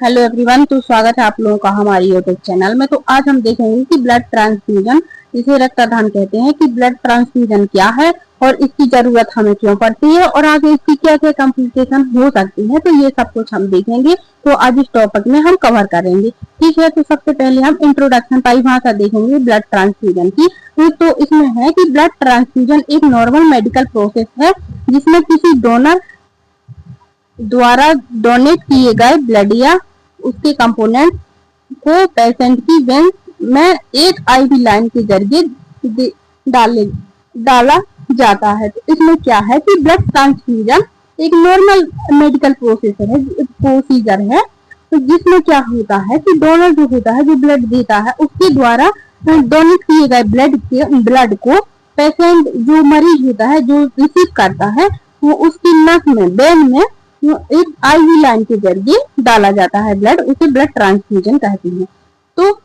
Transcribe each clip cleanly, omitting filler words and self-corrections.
Hello everyone, तो स्वागत है आप लोगों का हमारी यूट्यूब चैनल में। तो आज हम देखेंगे कि ब्लड ट्रांसफ्यूजन, इसे रक्तदान कहते हैं, कि ब्लड ट्रांसफ्यूजन क्या है और इसकी जरूरत हमें क्यों पड़ती है और आगे इसकी क्या क्या कॉम्प्लिकेशन हो सकती है। तो ये सब कुछ हम देखेंगे। तो आज इस टॉपिक में हम कवर करेंगे। ठीक है, तो सबसे पहले हम इंट्रोडक्शन परिभाषा देखेंगे ब्लड ट्रांसफ्यूजन की। तो इसमें है कि ब्लड ट्रांसफ्यूजन एक नॉर्मल मेडिकल प्रोसेस है जिसमें किसी डोनर द्वारा डोनेट किए गए ब्लड या उसके कंपोनेंट को पेशेंट की वेन में एक आईवी लाइन के जरिए डाला जाता है। तो इसमें क्या है कि ब्लड ट्रांसफ्यूजन एक नॉर्मल मेडिकल प्रोसीजर है, तो जिसमें क्या होता है कि डोनर जो होता है, जो ब्लड देता है, उसके द्वारा डोनेट किए गए ब्लड को पेशेंट जो मरीज होता है, जो रिसीव करता है, वो उसकी नस में, वेन में एक आईवी लाइन के जरिए डाला जाता है ब्लड, उसे ब्लड ट्रांसफ्यूजन कहते हैं। तो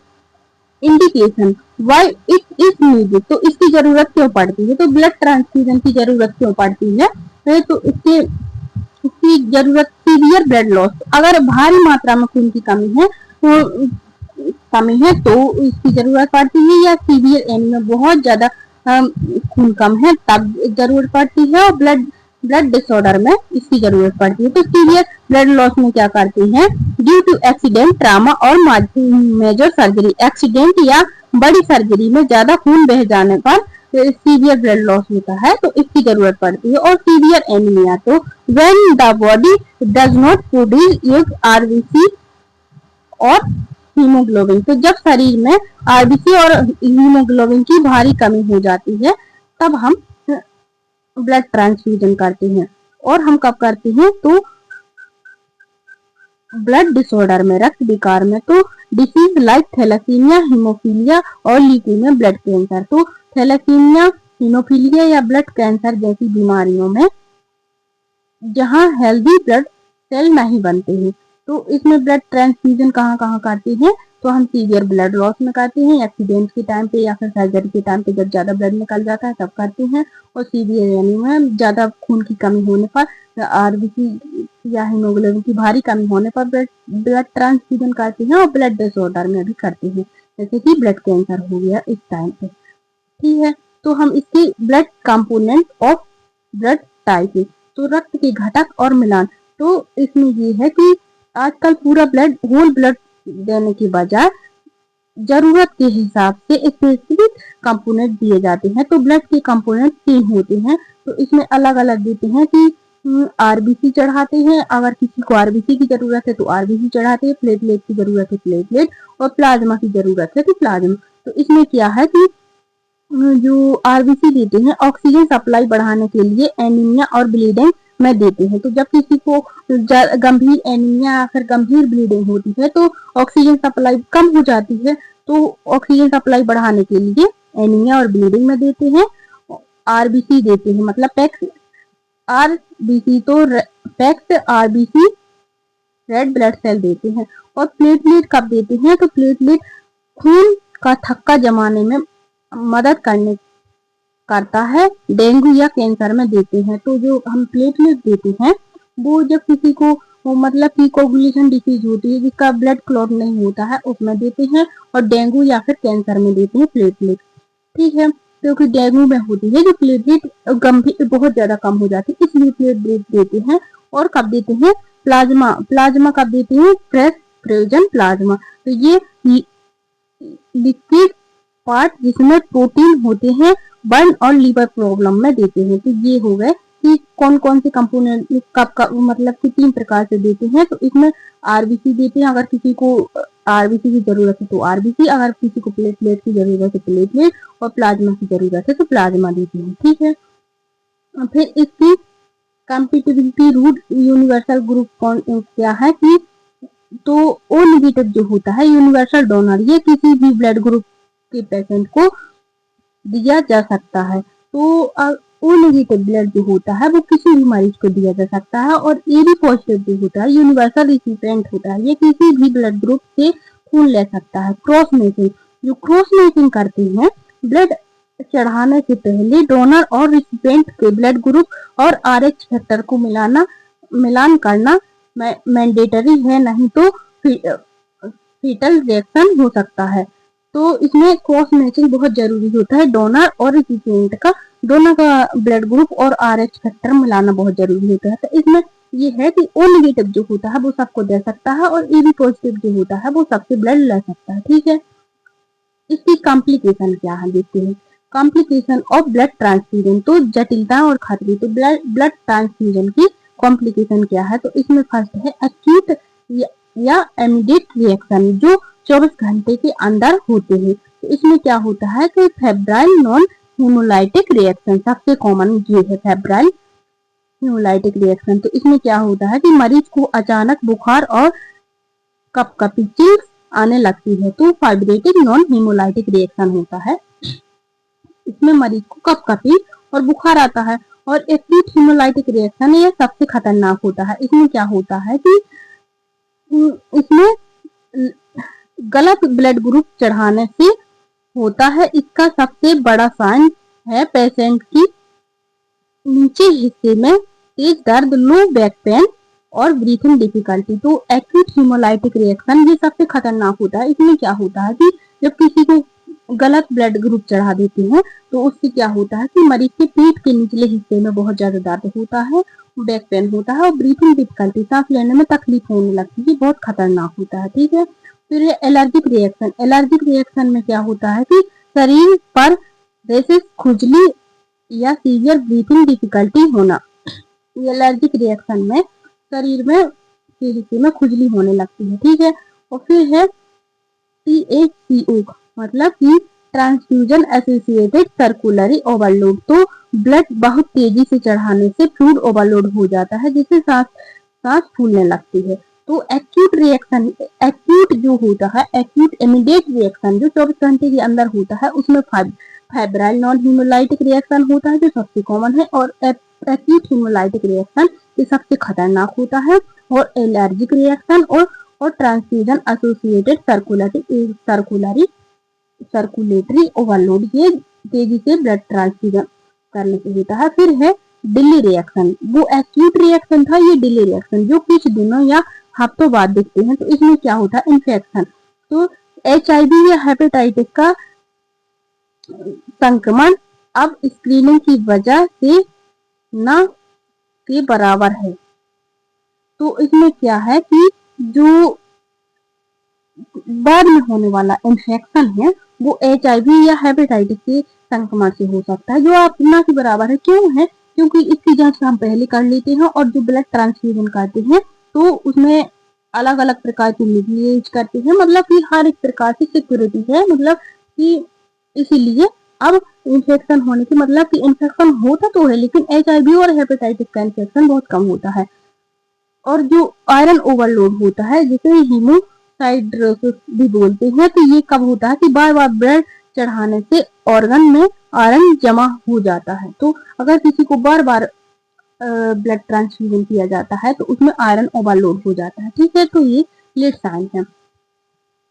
indication why it is needed, तो इसकी जरूरत क्यों पड़ती है, तो ब्लड ट्रांसफ्यूजन की जरूरत क्यों पड़ती है। तो इसकी जरूरत सीवियर ब्लड लॉस, अगर भारी मात्रा में खून की कमी है तो इसकी जरूरत पड़ती है, या सीवियर एनीमिया, बहुत ज्यादा खून कम है तब जरूरत पड़ती है, और ब्लड डिसऑर्डर में इसकी जरूरत पड़ती है। तो सीवियर ब्लड लॉस में क्या करते हैं, ड्यू टू एक्सीडेंट, ट्रामा और मेजर सर्जरी, एक्सीडेंट या बड़ी सर्जरी में ज्यादा खून बह जाने पर सीवियर ब्लड लॉस होता है, तो इसकी जरूरत पड़ती है। और सीवियर एनीमिया, तो when the body does not produce RBC और हीमोग्लोबिन, तो जब शरीर में आरबीसी और हीमोग्लोबिन की भारी कमी हो जाती है तब हम ब्लड ट्रांसफ्यूजन करते हैं। और हम कब करते हैं, तो ब्लड डिसऑर्डर में, रक्त विकार में, तो डिसीज लाइक थैलेसीमिया, हीमोफीलिया और ल्यूकेमिया, ब्लड कैंसर, तो थैलेसीमिया, हीमोफीलिया या ब्लड कैंसर जैसी बीमारियों में जहां हेल्दी ब्लड सेल नहीं बनते हैं, तो इसमें ब्लड ट्रांसफ्यूजन कहाँ कहाँ करते हैं, तो हम सीवियर ब्लड लॉस में करते हैं, एक्सीडेंट के टाइम पे या फिर सर्जरी के टाइम पे जब ज्यादा ब्लड निकल जाता है तब करते हैं, और सीवियर एनीमिया, ज्यादा खून की कमी होने पर, आरबीसी या हीमोग्लोबिन की भारी कमी होने पर ब्लड ट्रांसफ्यूजन करते हैं, और ब्लड डिसऑर्डर में भी करते हैं, जैसे कि ब्लड कैंसर हो गया इस टाइम पे। ठीक है, तो हम इसकी blood component of blood type, तो रक्त के घटक और मिलान, तो इसमें ये है कि आजकल पूरा ब्लड, होल ब्लड देने की बजाय जरूरत के हिसाब से स्पेसिफिक कंपोनेंट दिए जाते हैं। तो ब्लड के कंपोनेंट 3 होते हैं, तो इसमें अलग अलग देते हैं कि आरबीसी चढ़ाते हैं, अगर किसी को आरबीसी की जरूरत है तो आरबीसी चढ़ाते हैं, प्लेटलेट की जरूरत है प्लेटलेट, और प्लाज्मा की जरूरत है तो प्लाज्मा। तो इसमें क्या है कि जो आरबीसी देते हैं ऑक्सीजन सप्लाई बढ़ाने के लिए एनीमिया और ब्लीडिंग में देते हैं। तो जब किसी को गंभीर एनीमिया या फिर गंभीर ब्लीडिंग होती है तो ऑक्सीजन सप्लाई कम हो जाती है, तो ऑक्सीजन सप्लाई बढ़ाने के लिए एनीमिया और ब्लीडिंग में देते हैं। आरबीसी देते हैं, मतलब पैक्स आरबीसी, तो packs RBC red blood cell देते हैं। और प्लेटलेट कब देते हैं, तो प्लेटलेट खून का थक्का जमाने में मदद करता है, डेंगू या कैंसर में देते हैं। तो जो हम प्लेटलेट देते हैं वो जब किसी को मतलब कि कोगुलेशन डिसीज होती है, जिसका ब्लड क्लॉट नहीं होता है, उसमें देते हैं, और डेंगू या फिर कैंसर में देते हैं प्लेटलेट। ठीक है, क्योंकि डेंगू में होती है जो प्लेटलेट गंभीर बहुत ज्यादा कम हो जाती है, इसलिए प्लेटलेट देते हैं। और कब देते हैं, प्लाज्मा कब देते हैं, फ्रेश फ्रोजन प्लाज्मा, तो ये लिक्विड पार्ट जिसमें प्रोटीन होते हैं, बर्न और लीवर प्रॉब्लम में देते हैं। तो ये हो गए कि कौन कौन से कंपोनेंट कब मतलब कि 3 प्रकार से देते हैं। तो इसमें आरबीसी देते हैं, अगर किसी को आरबीसी की जरूरत है तो आरबीसी, अगर किसी को प्लेटलेट की जरूरत है प्लेटलेट, और प्लाज्मा की जरूरत है तो प्लाज्मा देते हैं। ठीक है, फिर इसकी कंपेटिबिलिटी रूट यूनिवर्सल ग्रुप कौन क्या है कि, तो ओ नेगेटिव जो होता है यूनिवर्सल डोनर, ये किसी भी ब्लड ग्रुप के पेशेंट को दिया जा सकता है। तो ओ नेगेटिव ब्लड जो होता है वो किसी भी मरीज को दिया जा सकता है। और एबी पॉजिटिव जो होता है यूनिवर्सल रिसिपिएंट होता है, ये किसी भी ब्लड ग्रुप से खून ले सकता है। क्रॉस मैचिंग, जो क्रॉस मैचिंग करते हैं, ब्लड चढ़ाने से पहले डोनर और रिसिपिएंट के ब्लड ग्रुप और आरएच फैक्टर को मिलान करना मैंडेटरी है, नहीं तो फीटल रिएक्शन हो सकता है। तो इसमें क्रॉस मैचिंग बहुत जरूरी होता है, डोनर और रिसिपिएंट का दोनों का ब्लड ग्रुप और RH फैक्टर मिलाना बहुत जरूरी होता है। तो इसमें ये है कि O नेगेटिव जो होता है वो सबको दे सकता है और AB पॉजिटिव जो होता है वो सबसे ब्लड ले सकता है। ठीक है, इसकी कॉम्प्लिकेशन क्या है देखते हैं। कॉम्प्लिकेशन ऑफ ब्लड ट्रांसफ्यूजन, तो जटिलता और खतरे। तो ब्लड ट्रांसफ्यूजन की कॉम्प्लिकेशन क्या है, तो इसमें फर्स्ट है एक्यूट या इमीडिएट रिएक्शन जो 24 घंटे के अंदर होते हैं। तो इसमें क्या होता है कि फेब्राइल नॉन हेमोलाइटिक रिएक्शन सबसे कॉमन ये है, फेब्राइल हेमोलाइटिक रिएक्शन। तो इसमें क्या होता है कि मरीज को अचानक बुखार और कपकपी चिंग्स आने लगती है, तो फाइब्रेटिक नॉन हेमोलाइटिक रिएक्शन होता है। इसमें मरीज को कपकपी और बुखार आता है। और एक्यूट हेमोलाइटिक रिएक्शन ये सबसे खतरनाक होता है। इसमें क्या होता है कि इसमें गलत ब्लड ग्रुप चढ़ाने से होता है। इसका सबसे बड़ा साइन है पेशेंट की नीचे हिस्से में तेज दर्द, लो बैक पेन और ब्रीथिंग डिफिकल्टी। तो एक्यूट हेमोलाइटिक रिएक्शन ये सबसे खतरनाक होता है। इसमें क्या होता है कि जब किसी को गलत ब्लड ग्रुप चढ़ा देते हैं तो उससे क्या होता है कि मरीज के पेट के निचले हिस्से में बहुत ज्यादा दर्द होता है, बैक पेन होता है और ब्रीथिंग डिफिकल्टी, सांस लेने में तकलीफ होने लगती है, बहुत खतरनाक होता है। ठीक है, फिर है एलर्जिक रिएक्शन। एलर्जिक रिएक्शन में क्या होता है कि शरीर पर रेशेस, खुजली या सीवियर ब्रीथिंग डिफिकल्टी होना। एलर्जिक रिएक्शन में शरीर में के हिस्से में खुजली होने लगती है। ठीक है, और फिर है THCO, मतलब कि ट्रांसफ्यूजन एसोसिएटेड सर्कुलरी ओवरलोड। तो ब्लड बहुत तेजी से चढ़ाने से फ्लूइड ओवरलोड हो जाता है जिससे सांस फूलने लगती है। तो एक्यूट रिएक्शन, एक्यूट जो होता है, एक्यूट इमीडिएट रिएक्शन जो 24 घंटे के अंदर होता है उसमें फेब्राइल नॉन हेमोलाइटिक रिएक्शन होता है जो सबसे कॉमन है। और एक्यूट हेमोलाइटिक रिएक्शन ये सबसे खतरनाक होता है। और एलर्जिक रिएक्शन और ट्रांसफ्यूजन एसोसिएटेड सर्कुलेटरी ओवरलोड ये तेजी से ब्लड ट्रांसफ्यूजन करने से होता है। फिर है डिले रिएक्शन, वो एक्यूट रिएक्शन था, ये डिले रिएक्शन जो कुछ दिनों या हफ्तों बाद दिखते हैं। तो इसमें क्या होता है, इन्फेक्शन। तो HIV या हेपेटाइटिस का संक्रमण अब स्क्रीनिंग की वजह से न के बराबर है। तो इसमें क्या है कि जो बाद में होने वाला इन्फेक्शन है वो HIV या हेपेटाइटिस के संक्रमण से हो सकता है, जो आप ना के बराबर है। क्यों है, क्योंकि इसकी जांच हम पहले कर लेते हैं और जो ब्लड ट्रांसफ्यूजन करते हैं तो उसमें अलग अलग प्रकार की विधि यूज करते हैं, मतलब कि हर एक प्रकार की सिक्योरिटी है, मतलब कि इसीलिए अब इन्फेक्शन होने की, मतलब कि इन्फेक्शन होता तो है लेकिन HIV और हेपेटाइटिस का इन्फेक्शन बहुत कम होता है। और जो आयरन ओवरलोड होता है जिसे हीमोसाइड्रोसिस भी बोलते हैं, तो ये कब होता है कि बार बार ब्लड चढ़ाने से ऑर्गन में आयरन जमा हो जाता है। तो अगर किसी को बार बार ब्लड ट्रांसफ्यूजन किया जाता है तो उसमें आयरन ओवरलोड हो जाता है। ठीक है, तो ये लेट साइन है,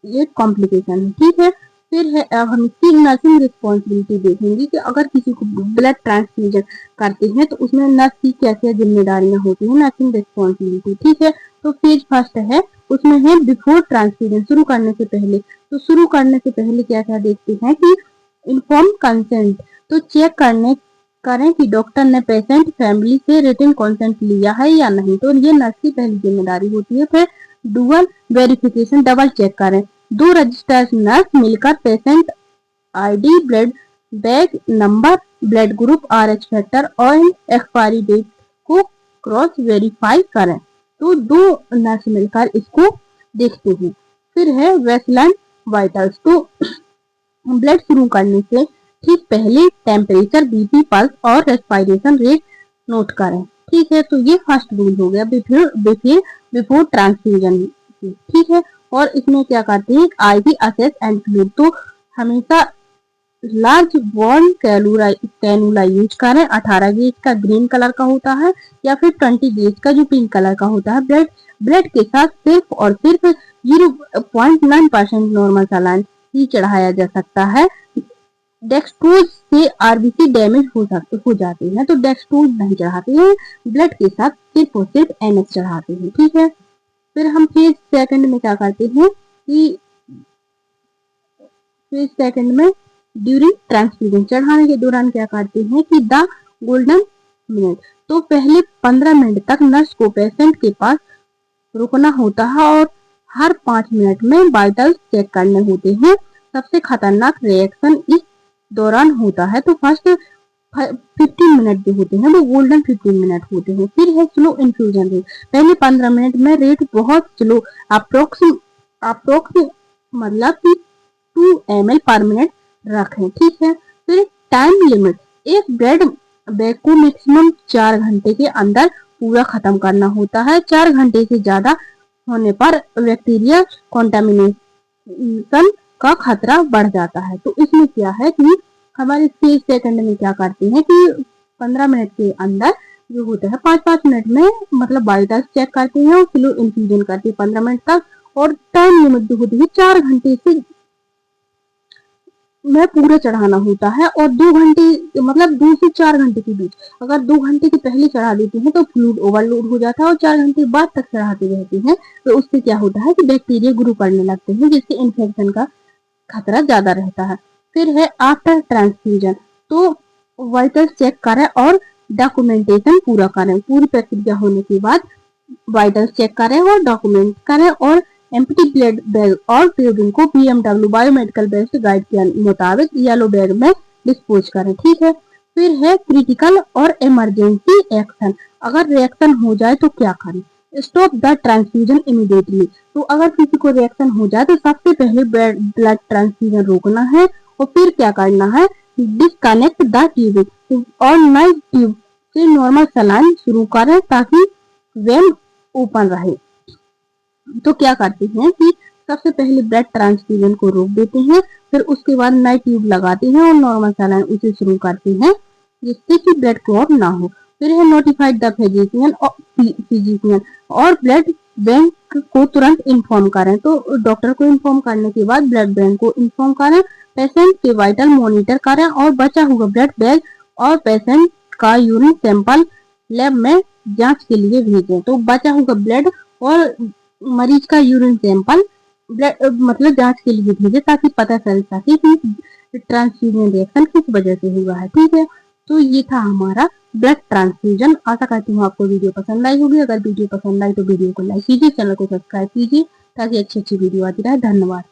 ये कॉम्प्लिकेशन है। ठीक है, फिर है अब हम इसकी नर्सिंग रिस्पॉन्सिबिलिटी देखेंगे कि अगर किसी को ब्लड ट्रांसफ्यूजन करते हैं तो उसमें नर्स की क्या क्या जिम्मेदारियां होती हैं, नर्सिंग रिस्पॉन्सिबिलिटी। ठीक है, तो फेज फर्स्ट है, उसमें है बिफोर ट्रांसफ्यूजन, शुरू करने से पहले। तो शुरू करने से पहले क्या क्या देखते हैं कि इन्फॉर्म कंसेंट, तो चेक करें कि डॉक्टर ने पेशेंट फैमिली से रिटन कंसेंट लिया है या नहीं, तो ये नर्स की पहली जिम्मेदारी होती है। फिर डुअल वेरिफिकेशन, डबल चेक करें, 2 रजिस्टर्ड नर्स मिलकर patient ID, blood bag number, blood group, RH factor और एक्सपायरी डेट को क्रॉस वेरीफाई करें। तो 2 नर्स मिलकर इसको देखते हैं। फिर है वेसलाइन वाइटल्स, तो ब्लड शुरू करने से ठीक पहले टेम्परेचर, BP, पल्स और रेस्पिरेशन रेट नोट करें। ठीक है, तो ये फर्स्ट रूल हो गया बिफोर ट्रांसफ्यूजन। ठीक है, और इसमें क्या करते हैं, IV असेस एंड फ्लूइड, तो हमेशा लार्ज वॉर्म कैनुला यूज करें, 18 गेज का ग्रीन कलर का होता है या फिर 20 गेज का जो पिंक कलर का होता है। ब्लड के साथ सिर्फ और सिर्फ 0.9% नॉर्मल सलाइन ही चढ़ाया जा सकता है। डेक्सट्रोज से RBC डैमेज हो जाते हैं, तो डेक्सट्रोज नहीं चढ़ाते हैं, ब्लड के साथ सिर्फ और सिर्फ NS चढ़ाते हैं। ठीक है, फिर हम फेज सेकंड में क्या करते हैं कि फेज सेकंड में ड्यूरिंग ट्रांसफ्यूजन चढ़ाने के दौरान क्या करते हैं कि द गोल्डन मिनट, तो पहले 15 मिनट तक नर्स को पेशेंट के पास रुकना होता है और हर 5 मिनट में वाइटल्स चेक करने होते हैं। सबसे खतरनाक रिएक्शन इस दौरान होता है। तो फर्स्ट 15 मिनट जो होते हैं वो गोल्डन 15 मिनट होते हैं। फिर है स्लो इन्फ्यूजन रेट, पहले 15 मिनट में रेट बहुत स्लो, अप्रोक्स मतलब कि 2 ml पर मिनट रखें, ठीक है। फिर टाइम लिमिट, एक ब्लड बैग को मैक्सिमम 4 घंटे के अंदर पूरा खत्म करना होता है। 4 घंटे से ज्यादा होने पर बैक्टीरिया कॉन्टामिनेशन का खतरा बढ़ जाता है। तो इसमें क्या है कि हमारे 6 सेकंड में क्या करते हैं कि 15 मिनट के अंदर जो होता है 5-5 मिनट में मतलब वाइटल्स चेक करते हैं और स्लो इन्फ्यूजन करते हैं 15 मिनट तक। और टाइम लिमिट जो होती है 4 घंटे से में पूरा चढ़ाना होता है और 2 घंटे मतलब 2 से 4 घंटे के बीच, अगर 2 घंटे के पहले चढ़ा देते हैं तो फ्लूइड ओवरलोड हो जाता है और 4 घंटे बाद तक चढ़ाते रहते हैं तो उससे क्या होता है कि बैक्टीरिया ग्रो करने लगते हैं जिससे इन्फेक्शन का खतरा ज्यादा रहता है। फिर है आफ्टर ट्रांसफ्यूजन, तो वाइटल चेक करें और डॉक्यूमेंटेशन पूरा करें। पूरी प्रक्रिया होने के बाद वाइटल चेक करें और डॉक्यूमेंट करें और एम्प्टी ब्लड बैग और ट्यूबिंग को बीएमडब्ल्यू बायोमेडिकल बेस्ड गाइड के मुताबिक येलो बैग में डिस्पोज करें, ठीक है। फिर है क्रिटिकल और इमरजेंसी एक्शन, अगर रिएक्शन हो जाए तो क्या करें। स्टॉप द ट्रांसफ्यूजन इमीडिएटली, तो अगर किसी को रिएक्शन हो जाए तो सबसे पहले ब्लड ट्रांसफ्यूजन रोकना है और फिर क्या करना है, डिस्कनेक्ट द ट्यूबिंग और नई ट्यूब से नॉर्मल सलाइन शुरू करें ताकि वेन ओपन रहे। तो क्या करते हैं कि सबसे पहले ब्लड ट्रांसफ्यूजन को रोक देते हैं, फिर उसके बाद नई ट्यूब लगाते हैं और नॉर्मल सलाइन उसे शुरू करते हैं जिससे कि ब्लड क्लॉट ना हो। फिर है नोटिफाइड द फिजिशियन और ब्लड बैंक को तुरंत इन्फॉर्म करें, तो डॉक्टर को इन्फॉर्म करने के बाद ब्लड बैंक को इन्फॉर्म करें, पेशेंट के वाइटल मॉनिटर करें और बचा हुआ ब्लड बैग और पेशेंट का यूरिन सैंपल लैब में जांच के लिए भेजें। तो बचा हुआ ब्लड और मरीज का यूरिन सैंपल मतलब जांच के लिए भेजे ताकि पता चल सके कि ट्रांसफ्यूजन रिएक्शन किस वजह से हुआ है, ठीक है। तो ये था हमारा ब्लड ट्रांसफ्यूजन। आशा करती हूँ आपको वीडियो पसंद आई होगी। अगर वीडियो पसंद आई तो वीडियो को लाइक कीजिए, चैनल को सब्सक्राइब कीजिए ताकि अच्छी अच्छी वीडियो आती रहे। धन्यवाद।